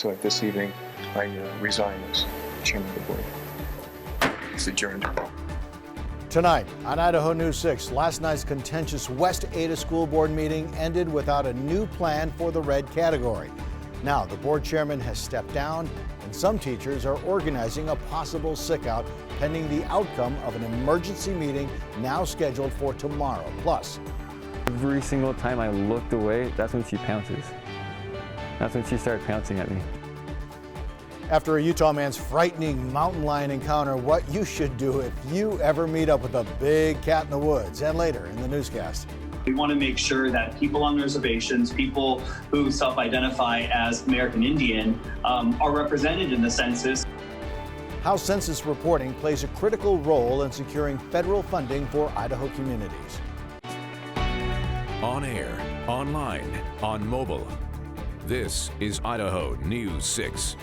So at this evening, I resign as chairman of the board. It's adjourned. Tonight on Idaho News 6, last night's contentious West Ada School Board meeting ended without a new plan for the red category. Now the board chairman has stepped down and some teachers are organizing a possible sick-out pending the outcome of an emergency meeting now scheduled for tomorrow. Plus, every single time I looked away, that's when she pounces. That's when she started pouncing at me. After a Utah man's frightening mountain lion encounter, what you should do if you ever meet up with a big cat in the woods, and later in the newscast. We want to make sure that people on reservations, people who self-identify as American Indian, are represented in the census. How census reporting plays a critical role in securing federal funding for Idaho communities. On air, online, on mobile. This is Idaho News 6.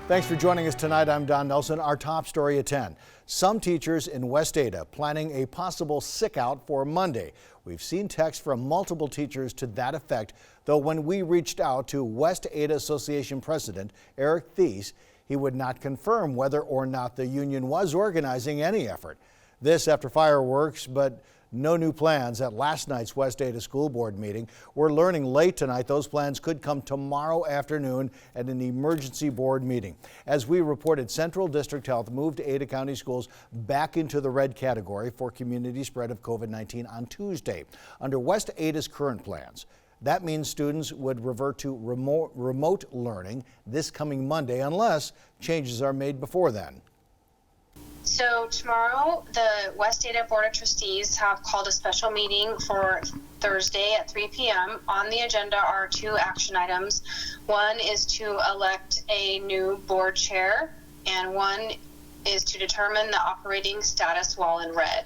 Thanks for joining us tonight. I'm Don Nelson. Our top story at 10. Some teachers in West Ada planning a possible sick-out for Monday. We've seen texts from multiple teachers to that effect, though when we reached out to West Ada Association President Eric Thies, he would not confirm whether or not the union was organizing any effort. This after fireworks, but no new plans at last night's West Ada School Board meeting. We're learning late tonight those plans could come tomorrow afternoon at an emergency board meeting. As we reported, Central District Health moved Ada County schools back into the red category for community spread of COVID-19 on Tuesday. Under West Ada's current plans, that means students would revert to remote learning this coming Monday unless changes are made before then. So tomorrow, the West Ada Board of Trustees have called a special meeting for Thursday at 3 p.m. On the agenda are two action items. One is to elect a new board chair, and one is to determine the operating status while in red.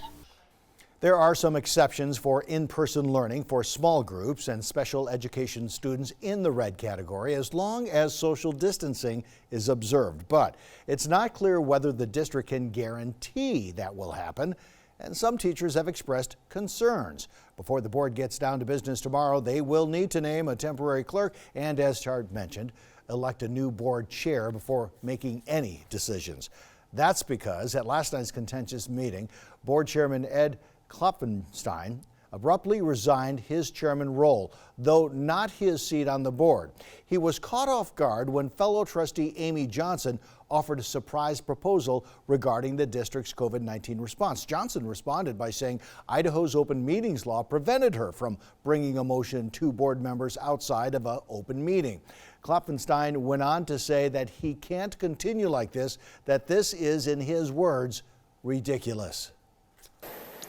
There are some exceptions for in-person learning for small groups and special education students in the red category as long as social distancing is observed. But it's not clear whether the district can guarantee that will happen, and some teachers have expressed concerns. Before the board gets down to business tomorrow, they will need to name a temporary clerk and, as Chart mentioned, elect a new board chair before making any decisions. That's because at last night's contentious meeting, board chairman Ed Klopfenstein abruptly resigned his chairman role, though not his seat on the board. He was caught off guard when fellow trustee Amy Johnson offered a surprise proposal regarding the district's COVID-19 response. Johnson responded by saying Idaho's open meetings law prevented her from bringing a motion to board members outside of an open meeting. Klopfenstein went on to say that he can't continue like this, that this is, in his words, ridiculous.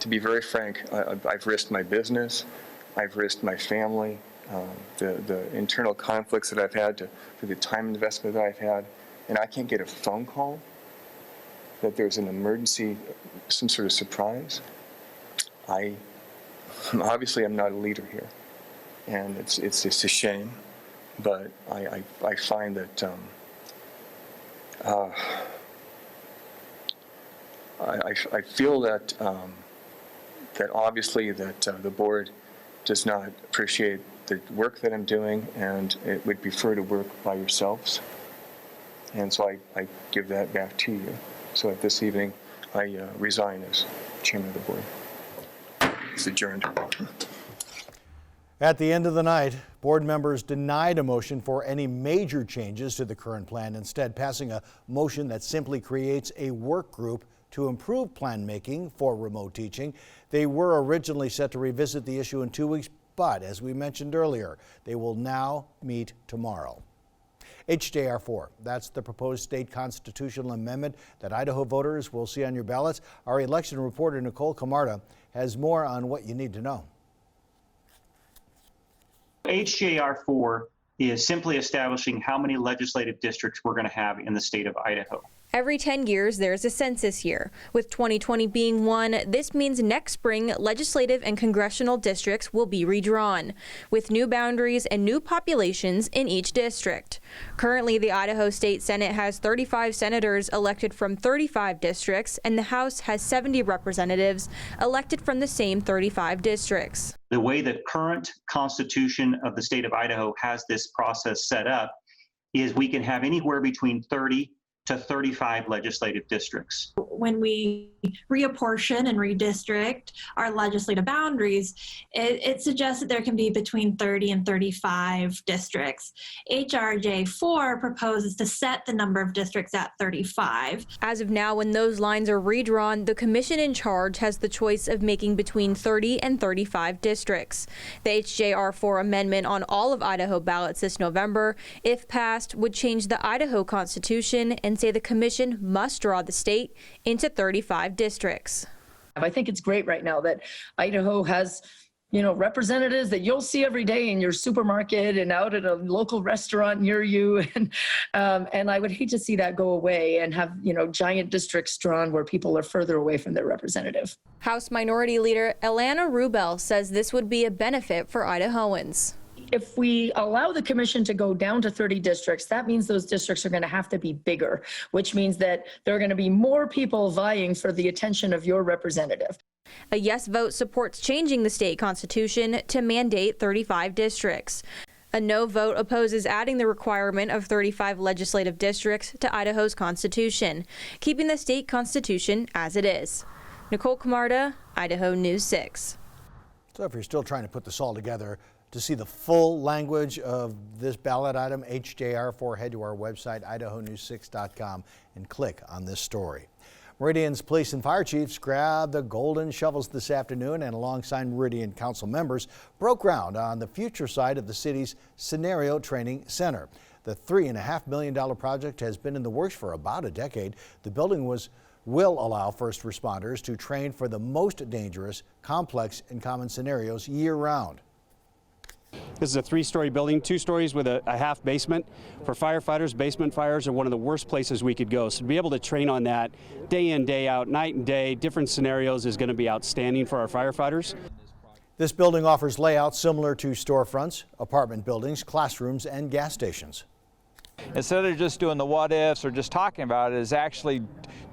To be very frank, I've risked my business, I've risked my family, the internal conflicts that I've had, for the time investment that I've had, and I can't get a phone call that there's an emergency, some sort of surprise. Obviously I'm not a leader here, and it's just a shame, but I find that I feel that that obviously that the board does not appreciate the work that I'm doing, and it would prefer to work by yourselves. And so I give that back to you. So at this evening, I resign as chairman of the board. It's adjourned. At the end of the night, board members denied a motion for any major changes to the current plan, instead passing a motion that simply creates a work group to improve plan making for remote teaching. They were originally set to revisit the issue in 2 weeks, but as we mentioned earlier, they will now meet tomorrow. HJR 4, that's the proposed state constitutional amendment that Idaho voters will see on your ballots. Our election reporter Nicole Camarda has more on what you need to know. HJR 4 is simply establishing how many legislative districts we're going to have in the state of Idaho. Every 10 years, there's a census year. With 2020 being one, this means next spring, legislative and congressional districts will be redrawn, with new boundaries and new populations in each district. Currently, the Idaho State Senate has 35 senators elected from 35 districts, and the House has 70 representatives elected from the same 35 districts. The way the current Constitution of the state of Idaho has this process set up is we can have anywhere between 30 to 35 legislative districts. When we reapportion and redistrict our legislative boundaries, it suggests that there can be between 30 and 35 districts. HRJ4 proposes to set the number of districts at 35. As of now, when those lines are redrawn, the commission in charge has the choice of making between 30 and 35 districts. The HJR4 amendment on all of Idaho ballots this November, if passed, would change the Idaho Constitution and say the commission must draw the state into 35 districts. I think it's great right now that Idaho has, representatives that you'll see every day in your supermarket and out at a local restaurant near you. And I would hate to see that go away and have, giant districts drawn where people are further away from their representative. House Minority Leader Alana Rubel says this would be a benefit for Idahoans. If we allow the commission to go down to 30 districts, that means those districts are going to have to be bigger, which means that there are going to be more people vying for the attention of your representative. A yes vote supports changing the state constitution to mandate 35 districts. A no vote opposes adding the requirement of 35 legislative districts to Idaho's constitution, keeping the state constitution as it is. Nicole Camarda, Idaho News 6. So if you're still trying to put this all together, to see the full language of this ballot item, HJR4, head to our website, idahonews6.com, and click on this story. Meridian's police and fire chiefs grabbed the golden shovels this afternoon and alongside Meridian council members broke ground on the future site of the city's Scenario Training Center. The $3.5 million project has been in the works for about a decade. The building will allow first responders to train for the most dangerous, complex, and common scenarios year-round. This is a 3-story building, 2 stories with a half basement. For firefighters, basement fires are one of the worst places we could go. So to be able to train on that day in, day out, night and day, different scenarios is going to be outstanding for our firefighters. This building offers layouts similar to storefronts, apartment buildings, classrooms, and gas stations. Instead of just doing the what ifs or just talking about it, is actually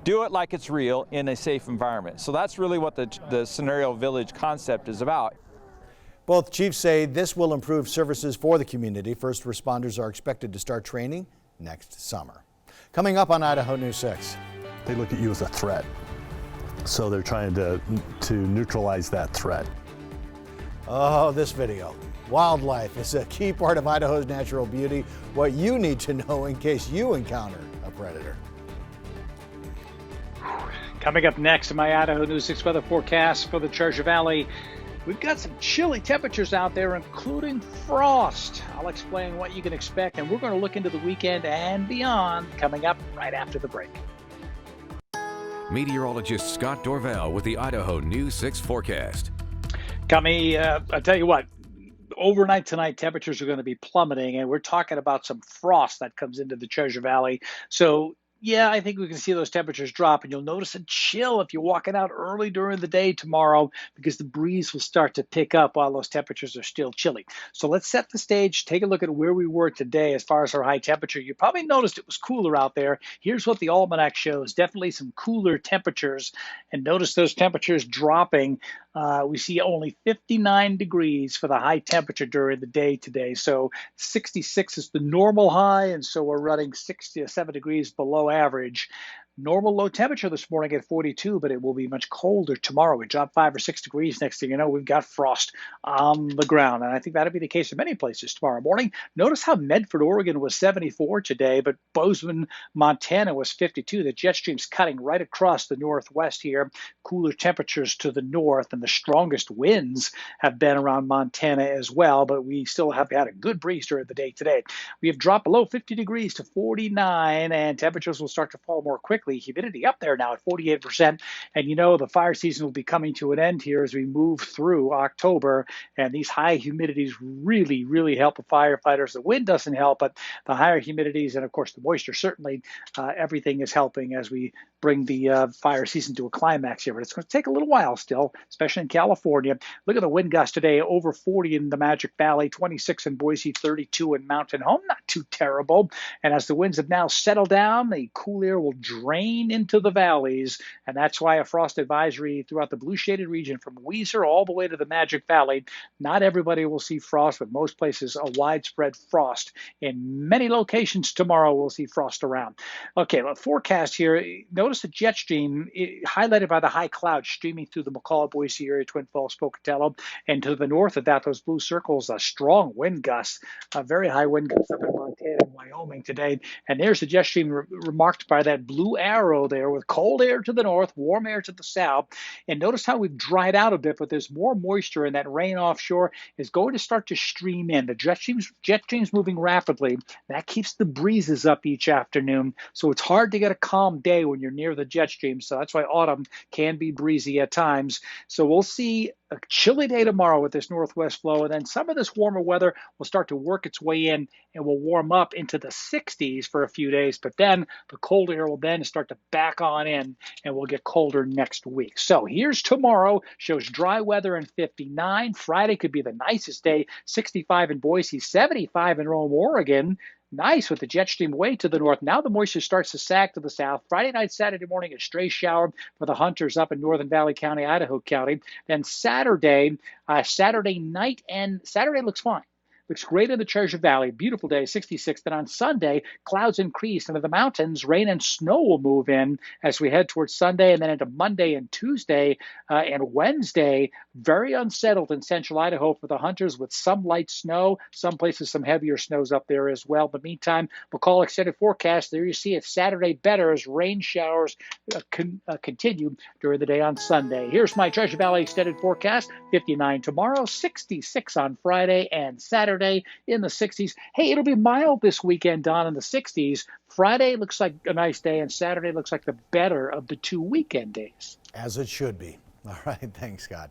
do it like it's real in a safe environment. So that's really what the Scenario Village concept is about. Both chiefs say this will improve services for the community. First responders are expected to start training next summer. Coming up on Idaho News 6. They look at you as a threat, so they're trying to neutralize that threat. Oh, this video. Wildlife is a key part of Idaho's natural beauty. What you need to know in case you encounter a predator. Coming up next in my Idaho News 6 weather forecast for the Treasure Valley. We've got some chilly temperatures out there, including frost. I'll explain what you can expect, and we're going to look into the weekend and beyond coming up right after the break. Meteorologist Scott Dorval with the Idaho News 6 forecast. I tell you what, overnight tonight, temperatures are going to be plummeting, and we're talking about some frost that comes into the Treasure Valley. So yeah, I think we can see those temperatures drop, and you'll notice a chill if you're walking out early during the day tomorrow because the breeze will start to pick up while those temperatures are still chilly. So let's set the stage, take a look at where we were today as far as our high temperature. You probably noticed it was cooler out there. Here's what the almanac shows, definitely some cooler temperatures, and notice those temperatures dropping. We see only 59 degrees for the high temperature during the day today. So 66 is the normal high, and so we're running 67 degrees below average. Normal low temperature this morning at 42, but it will be much colder tomorrow. We drop 5 or 6 degrees. Next thing you know, we've got frost on the ground. And I think that'll be the case in many places tomorrow morning. Notice how Medford, Oregon was 74 today, but Bozeman, Montana was 52. The jet stream's cutting right across the northwest here. Cooler temperatures to the north, and the strongest winds have been around Montana as well, but we still have had a good breeze during the day today. We have dropped below 50 degrees to 49, and temperatures will start to fall more quickly. Humidity up there now at 48%. And you know, the fire season will be coming to an end here as we move through October. And these high humidities really, really help the firefighters. The wind doesn't help, but the higher humidities and, of course, the moisture, certainly everything is helping as we bring the fire season to a climax here. But it's going to take a little while still, especially in California. Look at the wind gusts today, over 40 in the Magic Valley, 26 in Boise, 32 in Mountain Home. Not too terrible. And as the winds have now settled down, the cool air will drain rain into the valleys, and that's why a frost advisory throughout the blue shaded region from Weiser all the way to the Magic Valley. Not everybody will see frost, but most places a widespread frost. In many locations tomorrow we'll see frost around. Okay, the forecast here. Notice the jet stream highlighted by the high clouds streaming through the McCall, Boise area, Twin Falls, Pocatello, and to the north of that, those blue circles, strong wind gusts, very high wind gusts up in Montana and Wyoming today. And there's the jet stream marked by that blue arrow there with cold air to the north, warm air to the south. And notice how we've dried out a bit, but there's more moisture, and that rain offshore is going to start to stream in. The jet stream's moving rapidly. That keeps the breezes up each afternoon. So it's hard to get a calm day when you're near the jet stream. So that's why autumn can be breezy at times. So we'll see a chilly day tomorrow with this northwest flow, and then some of this warmer weather will start to work its way in and will warm up into the 60s for a few days, but then the cold air will then start to back on in, and we'll get colder next week. So here's tomorrow, shows dry weather and 59. Friday could be the nicest day, 65 in Boise, 75 in Rome, Oregon. Nice with the jet stream way to the north. Now the moisture starts to sag to the south. Friday night, Saturday morning, a stray shower for the hunters up in Northern Valley County, Idaho County. Then Saturday night, and Saturday looks fine. Looks great in the Treasure Valley. Beautiful day, 66. Then on Sunday, clouds increase into the mountains. Rain and snow will move in as we head towards Sunday, and then into Monday and Tuesday and Wednesday. Very unsettled in central Idaho for the hunters with some light snow. Some places some heavier snows up there as well. But meantime, McCall extended forecast. There you see it Saturday better as rain showers continue during the day on Sunday. Here's my Treasure Valley extended forecast. 59 tomorrow, 66 on Friday and Saturday in the 60s. Hey, it'll be mild this weekend, Don, in the 60s. Friday looks like a nice day, and Saturday looks like the better of the two weekend days. As it should be. All right, thanks, Scott.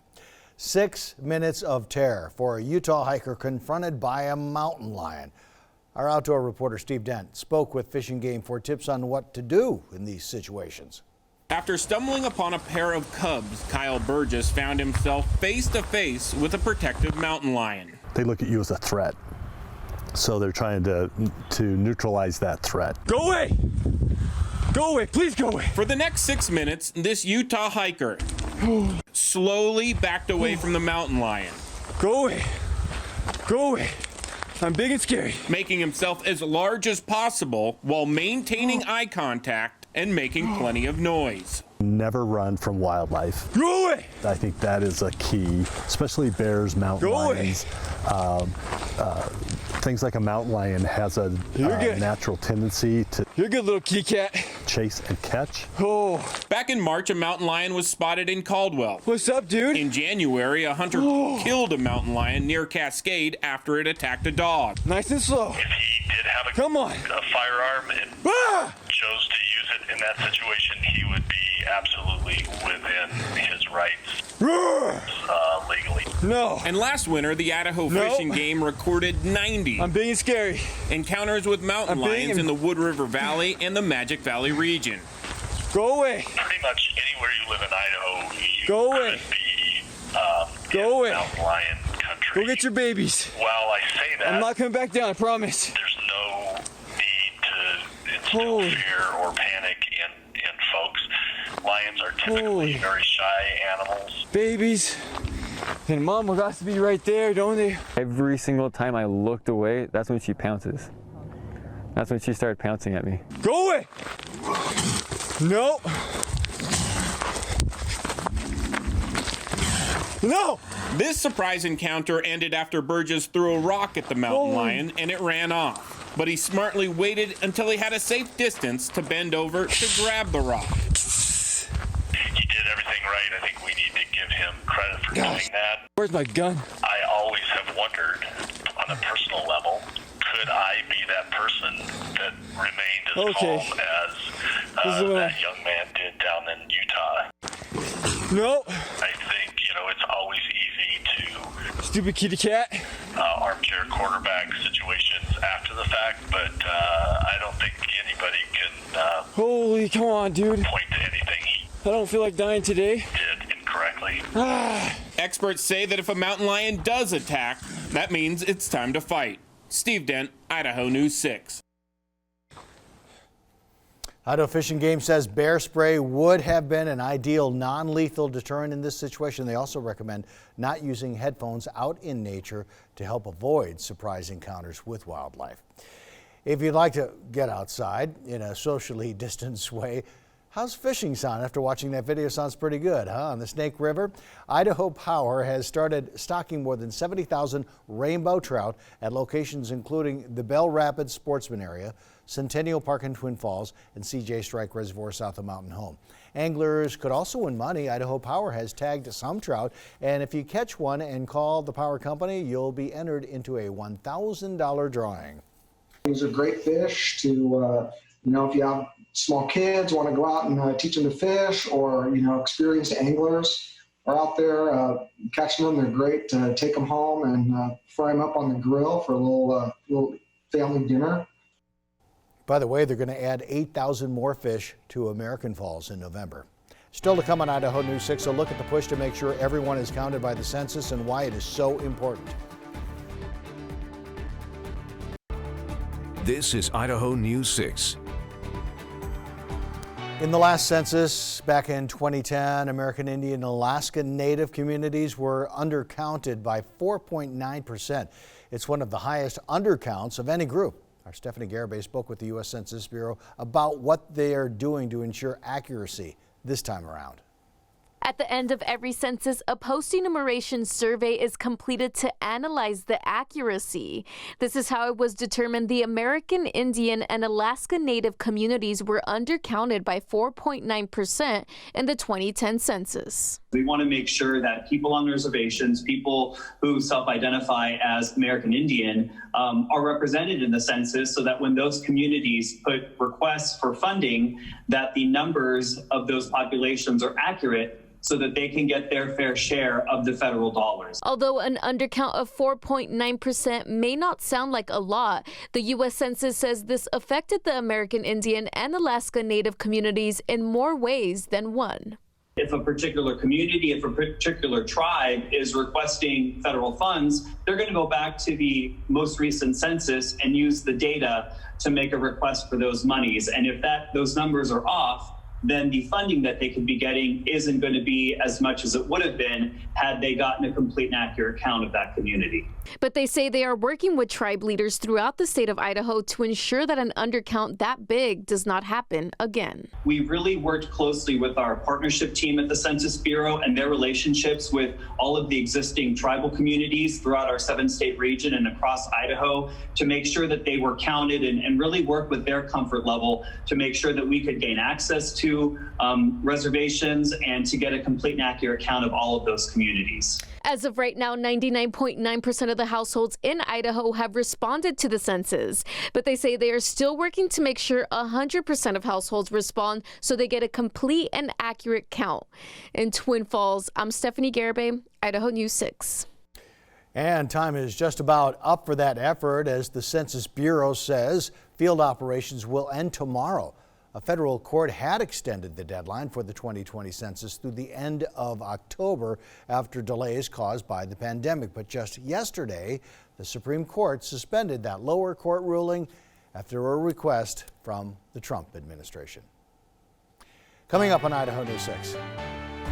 6 minutes of terror for a Utah hiker confronted by a mountain lion. Our outdoor reporter Steve Dent spoke with Fish and Game for tips on what to do in these situations. After stumbling upon a pair of cubs, Kyle Burgess found himself face to face with a protective mountain lion. They look at you as a threat, so they're trying to neutralize that threat. Go away! Go away, please go away. For the next 6 minutes, this Utah hiker slowly backed away from the mountain lion. Go away. Go away. I'm big and scary. Making himself as large as possible while maintaining eye contact and making plenty of noise. Never run from wildlife. Go away! I think that is a key, especially bears, mountain lions. Things like a mountain lion has a natural tendency to You're good, little kitty cat. Chase and catch. Oh. Back in March, a mountain lion was spotted in Caldwell. What's up, dude? In January, a hunter killed a mountain lion near Cascade after it attacked a dog. Nice and slow. If he did have a firearm and chose to use it in that situation, he would be absolutely within his rights legally. No. And last winter, the Idaho Fish and Game recorded 90 I'm big and scary. encounters with mountain lions in the Wood River Valley and the Magic Valley region. Go away. Pretty much anywhere you live in Idaho, you Go away. could be Go away. mountain lion country. Go get your babies. While I say that, I'm not coming back down, I promise. There's no need to instill fear or panic in folks. Lions are typically very shy animals. Babies. And Mama got to be right there, don't they? Every single time I looked away, that's when she pounces. That's when she started pouncing at me. Go away! No! No! This surprise encounter ended after Burgess threw a rock at the mountain lion and it ran off. But he smartly waited until he had a safe distance to bend over to grab the rock. He did everything right. I think we need to give him credit for doing that. Where's my gun? I always have wondered, on a personal level, could I be that person that remained as calm as that young man did down in Utah? No. I think, it's always easy to... Stupid kitty cat. Armchair quarterback situations after the fact, but I don't think anybody can... Holy, come on, dude. ...point to anything he I don't feel like dying today. did incorrectly. Experts say that if a mountain lion does attack, that means it's time to fight. Steve Dent, Idaho News 6. Idaho Fish and Game says bear spray would have been an ideal non-lethal deterrent in this situation. They also recommend not using headphones out in nature to help avoid surprise encounters with wildlife. If you'd like to get outside in a socially distanced way, how's fishing sound? After watching that video, sounds pretty good, huh? On the Snake River, Idaho Power has started stocking more than 70,000 rainbow trout at locations including the Bell Rapids Sportsman Area, Centennial Park in Twin Falls, and CJ Strike Reservoir south of Mountain Home. Anglers could also win money. Idaho Power has tagged some trout, and if you catch one and call the power company, you'll be entered into a $1,000 drawing. These are great fish to, if you have small kids, want to go out and teach them to fish, or, experienced anglers are out there catching them. They're great to take them home and fry them up on the grill for a little family dinner. By the way, they're going to add 8,000 more fish to American Falls in November. Still to come on Idaho News 6, a look at the push to make sure everyone is counted by the census and why it is so important. This is Idaho News 6. In the last census, back in 2010, American Indian and Alaska Native communities were undercounted by 4.9%. It's one of the highest undercounts of any group. Our Stephanie Garibay spoke with the U.S. Census Bureau about what they are doing to ensure accuracy this time around. At the end of every census, a post-enumeration survey is completed to analyze the accuracy. This is how it was determined the American Indian and Alaska Native communities were undercounted by 4.9% in the 2010 census. We want to make sure that people on reservations, people who self-identify as American Indian, are represented in the census, so that when those communities put requests for funding, that the numbers of those populations are accurate, so that they can get their fair share of the federal dollars. Although an undercount of 4.9% may not sound like a lot, the U.S. Census says this affected the American Indian and Alaska Native communities in more ways than one. If a particular community, if a particular tribe is requesting federal funds, they're going to go back to the most recent census and use the data to make a request for those monies. And if those numbers are off, then the funding that they could be getting isn't going to be as much as it would have been had they gotten a complete and accurate count of that community. But they say they are working with tribe leaders throughout the state of Idaho to ensure that an undercount that big does not happen again. We really worked closely with our partnership team at the Census Bureau and their relationships with all of the existing tribal communities throughout our 7-state region and across Idaho to make sure that they were counted and really work with their comfort level to make sure that we could gain access to reservations and to get a complete and accurate count of all of those communities. As of right now, 99.9% of the households in Idaho have responded to the census, but they say they are still working to make sure 100% of households respond so they get a complete and accurate count. In Twin Falls, I'm Stephanie Garibay, Idaho News 6. And time is just about up for that effort. As the Census Bureau says, field operations will end tomorrow. A federal court had extended the deadline for the 2020 census through the end of October after delays caused by the pandemic. But just yesterday, the Supreme Court suspended that lower court ruling after a request from the Trump administration. Coming up on Idaho News 6.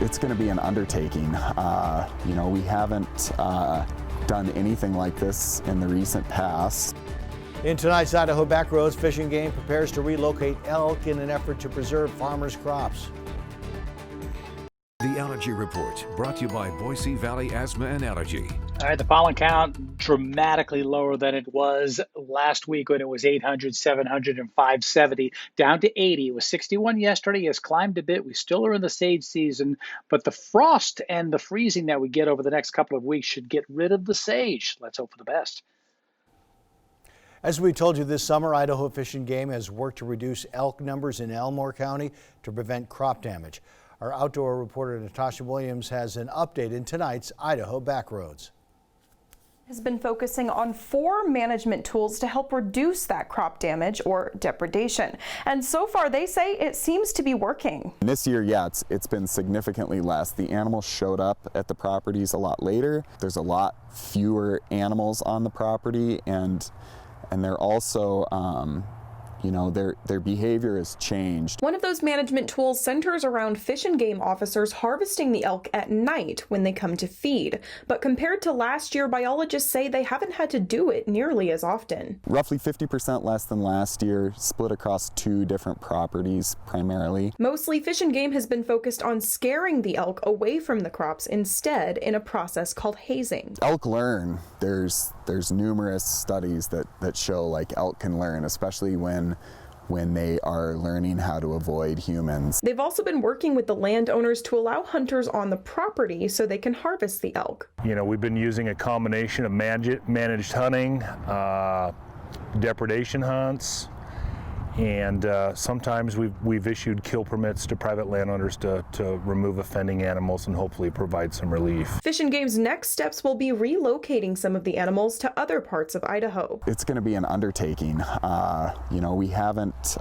It's going to be an undertaking. We haven't done anything like this in the recent past. In tonight's Idaho Backroads, Fish and Game prepares to relocate elk in an effort to preserve farmers' crops. The Allergy Report, brought to you by Boise Valley Asthma and Allergy. All right, the pollen count dramatically lower than it was last week when it was 800, 700, and 570, down to 80. It was 61 yesterday. It's climbed a bit. We still are in the sage season, but the frost and the freezing that we get over the next couple of weeks should get rid of the sage. Let's hope for the best. As we told you this summer, Idaho Fish and Game has worked to reduce elk numbers in Elmore County to prevent crop damage. Our outdoor reporter Natasha Williams has an update in tonight's Idaho Backroads. Has been focusing on 4 management tools to help reduce that crop damage or depredation. And so far, they say it seems to be working. This year, yeah, it's been significantly less. The animals showed up at the properties a lot later. There's a lot fewer animals on the property, and they're also you know, their behavior has changed. One of those management tools centers around Fish and Game officers harvesting the elk at night when they come to feed. But compared to last year, biologists say they haven't had to do it nearly as often. Roughly 50% less than last year, split across 2 different properties primarily. Mostly, Fish and Game has been focused on scaring the elk away from the crops instead in a process called hazing. Elk learn. There's numerous studies that show like elk can learn, especially when they are learning how to avoid humans. They've also been working with the landowners to allow hunters on the property so they can harvest the elk. You know, we've been using a combination of managed hunting, depredation hunts, and sometimes we've issued kill permits to private landowners to remove offending animals and hopefully provide some relief. Fish and Game's next steps will be relocating some of the animals to other parts of Idaho. It's going to be an undertaking. You know, we haven't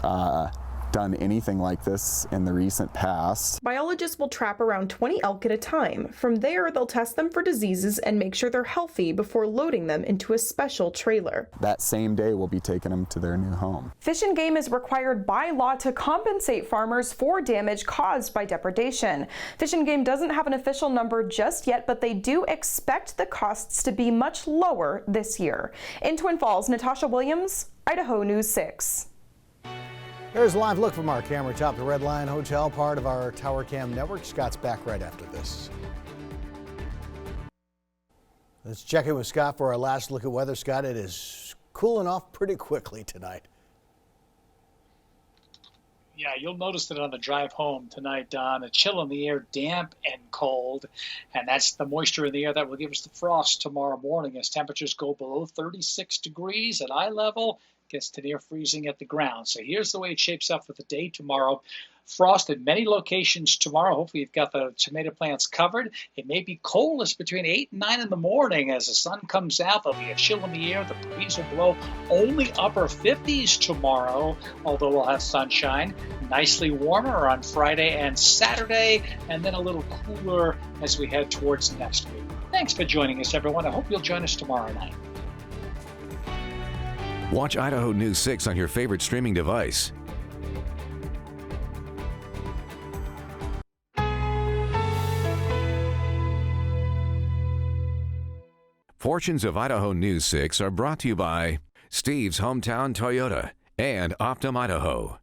done anything like this in the recent past. Biologists will trap around 20 elk at a time. From there, they'll test them for diseases and make sure they're healthy before loading them into a special trailer. That same day, we'll be taking them to their new home. Fish and Game is required by law to compensate farmers for damage caused by depredation. Fish and Game doesn't have an official number just yet, but they do expect the costs to be much lower this year. In Twin Falls, Natasha Williams, Idaho News 6. There's a live look from our camera atop the Red Lion Hotel, part of our Tower Cam network. Scott's back right after this. Let's check in with Scott for our last look at weather. Scott, it is cooling off pretty quickly tonight. Yeah, you'll notice that on the drive home tonight, Don, a chill in the air, damp and cold, and that's the moisture in the air that will give us the frost tomorrow morning as temperatures go below 36 degrees at eye level. Gets to near freezing at the ground. So here's the way it shapes up for the day tomorrow. Frost at many locations tomorrow. Hopefully you've got the tomato plants covered. It may be coldest between 8 and 9 in the morning as the sun comes out. There'll be a chill in the air. The breeze will blow only upper 50s tomorrow, although we'll have sunshine. Nicely warmer on Friday and Saturday, and then a little cooler as we head towards next week. Thanks for joining us, everyone. I hope you'll join us tomorrow night. Watch Idaho News 6 on your favorite streaming device. Portions of Idaho News 6 are brought to you by Steve's Hometown Toyota and Optum Idaho.